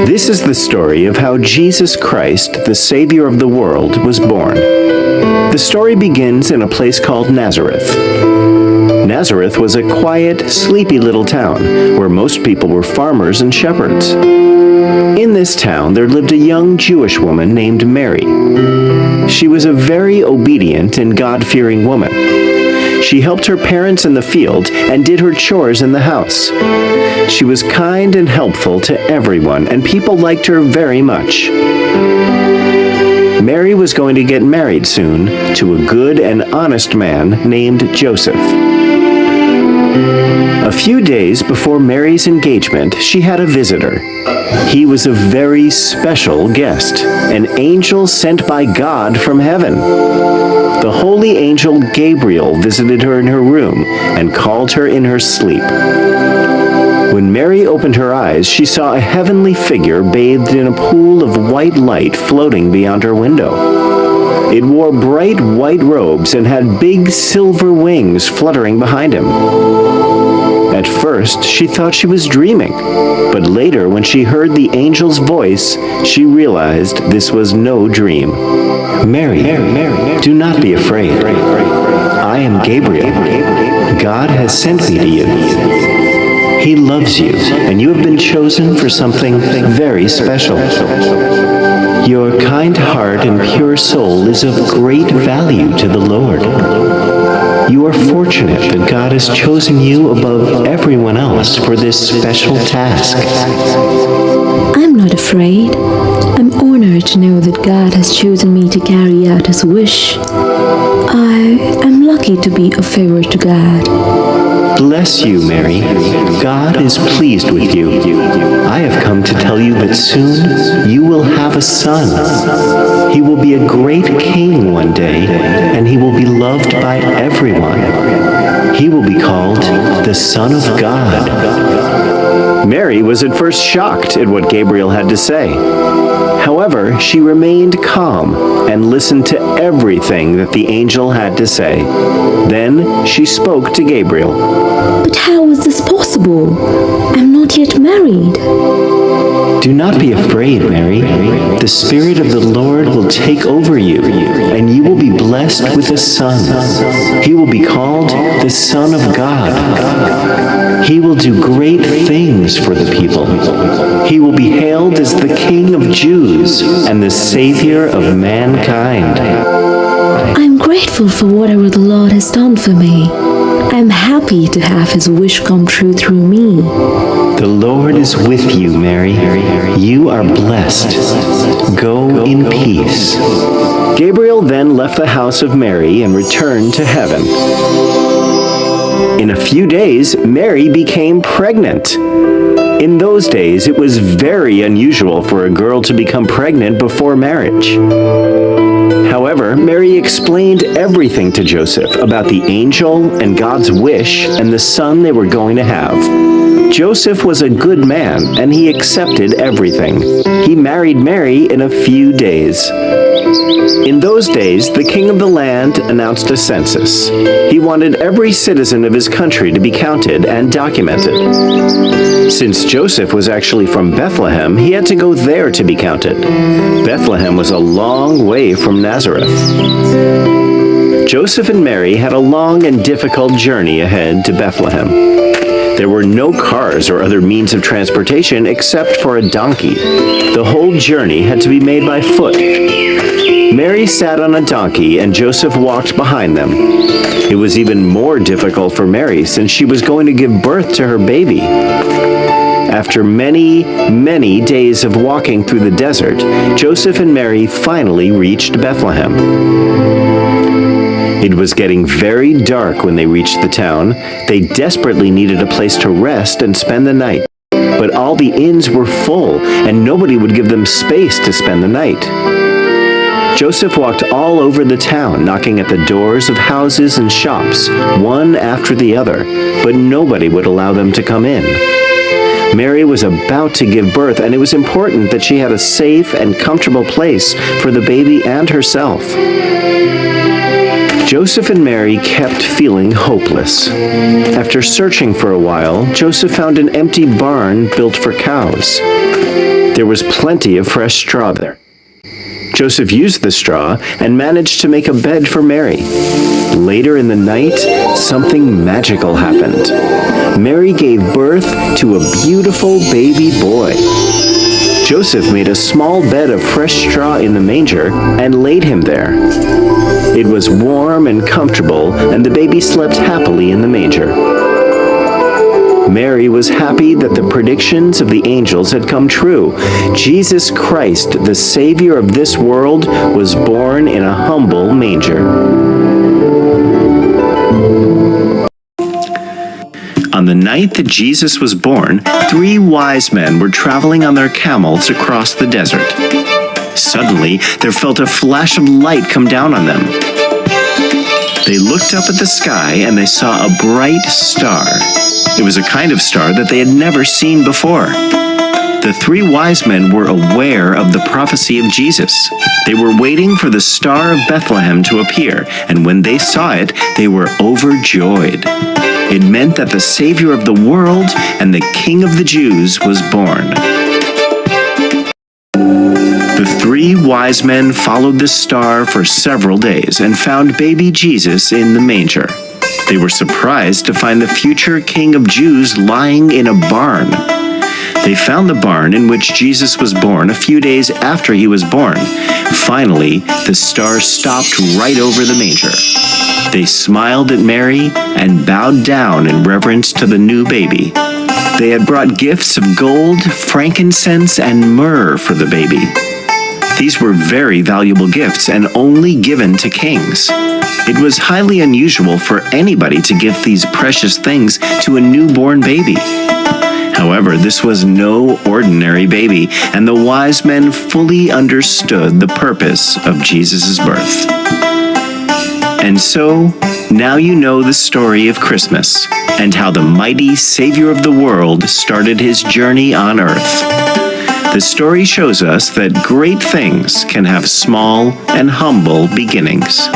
This is the story of how Jesus Christ, the Savior of the world, was born. The story begins in a place called Nazareth. Nazareth was a quiet, sleepy little town where most people were farmers and shepherds. In this town, there lived a young Jewish woman named Mary. She was a very obedient and God-fearing woman. She helped her parents in the field and did her chores in the house. She was kind and helpful to everyone, and people liked her very much. Mary was going to get married soon to a good and honest man named Joseph. A few days before Mary's engagement, she had a visitor. He was a very special guest, an angel sent by God from heaven. The holy angel Gabriel visited her in her room and called her in her sleep. When Mary opened her eyes, she saw a heavenly figure bathed in a pool of white light floating beyond her window. It wore bright white robes and had big silver wings fluttering behind him. At first, she thought she was dreaming, but later, when she heard the angel's voice, she realized this was no dream. Mary, do not be afraid. I am Gabriel. God has sent me to you. He loves you, and you have been chosen for something very special. Your kind heart and pure soul is of great value to the Lord. You are fortunate that God has chosen you above everyone else for this special task. I'm not afraid. I'm honored to know that God has chosen me to carry out His wish. I am lucky to be a favor to God. Bless you, Mary. God is pleased with you. I have come to tell you that soon you will have a son. He will be a great king one day, and he will be loved by everyone. He will be called the Son of God. Mary was at first shocked at what Gabriel had to say. However, she remained calm and listened to everything that the angel had to say. Then she spoke to Gabriel. But how is this possible? I'm not yet married. Do not be afraid, Mary. The Spirit of the Lord will take over you, and you will be blessed with a son. He will be called the Son of God. He will do great things for the people. He will be hailed as the King of Jews and the Savior of mankind. I'm grateful for whatever the Lord has done for me. I'm happy to have His wish come true through me. The Lord is with you, Mary. You are blessed. Go in peace. Gabriel then left the house of Mary and returned to heaven. In a few days, Mary became pregnant. In those days, it was very unusual for a girl to become pregnant before marriage. However, Mary explained everything to Joseph about the angel and God's wish and the son they were going to have. Joseph was a good man, and he accepted everything. He married Mary in a few days. In those days, the king of the land announced a census. He wanted every citizen of his country to be counted and documented. Since Joseph was actually from Bethlehem, he had to go there to be counted. Bethlehem was a long way from Nazareth. Joseph and Mary had a long and difficult journey ahead to Bethlehem. There were no cars or other means of transportation except for a donkey. The whole journey had to be made by foot. Mary sat on a donkey and Joseph walked behind them. It was even more difficult for Mary since she was going to give birth to her baby. After many days of walking through the desert, Joseph and Mary finally reached Bethlehem. It was getting very dark when they reached the town. They desperately needed a place to rest and spend the night. But all the inns were full, and nobody would give them space to spend the night. Joseph walked all over the town, knocking at the doors of houses and shops, one after the other, but nobody would allow them to come in. Mary was about to give birth, and it was important that she had a safe and comfortable place for the baby and herself. Joseph and Mary kept feeling hopeless. After searching for a while, Joseph found an empty barn built for cows. There was plenty of fresh straw there. Joseph used the straw and managed to make a bed for Mary. Later in the night, something magical happened. Mary gave birth to a beautiful baby boy. Joseph made a small bed of fresh straw in the manger and laid him there. It was warm and comfortable, and the baby slept happily in the manger. Mary was happy that the predictions of the angels had come true. Jesus Christ, the Savior of this world, was born in a humble manger. On the night that Jesus was born, 3 wise men were traveling on their camels across the desert. Suddenly, there felt a flash of light come down on them. They looked up at the sky and they saw a bright star. It was a kind of star that they had never seen before. The 3 wise men were aware of the prophecy of Jesus. They were waiting for the Star of Bethlehem to appear, and when they saw it, they were overjoyed. It meant that the Savior of the world and the King of the Jews was born. The 3 wise men followed the star for several days and found baby Jesus in the manger. They were surprised to find the future King of Jews lying in a barn. They found the barn in which Jesus was born a few days after he was born. Finally, the star stopped right over the manger. They smiled at Mary and bowed down in reverence to the new baby. They had brought gifts of gold, frankincense, and myrrh for the baby. These were very valuable gifts and only given to kings. It was highly unusual for anybody to give these precious things to a newborn baby. However, this was no ordinary baby, and the wise men fully understood the purpose of Jesus' birth. And so, now you know the story of Christmas and how the mighty Savior of the world started his journey on earth. The story shows us that great things can have small and humble beginnings.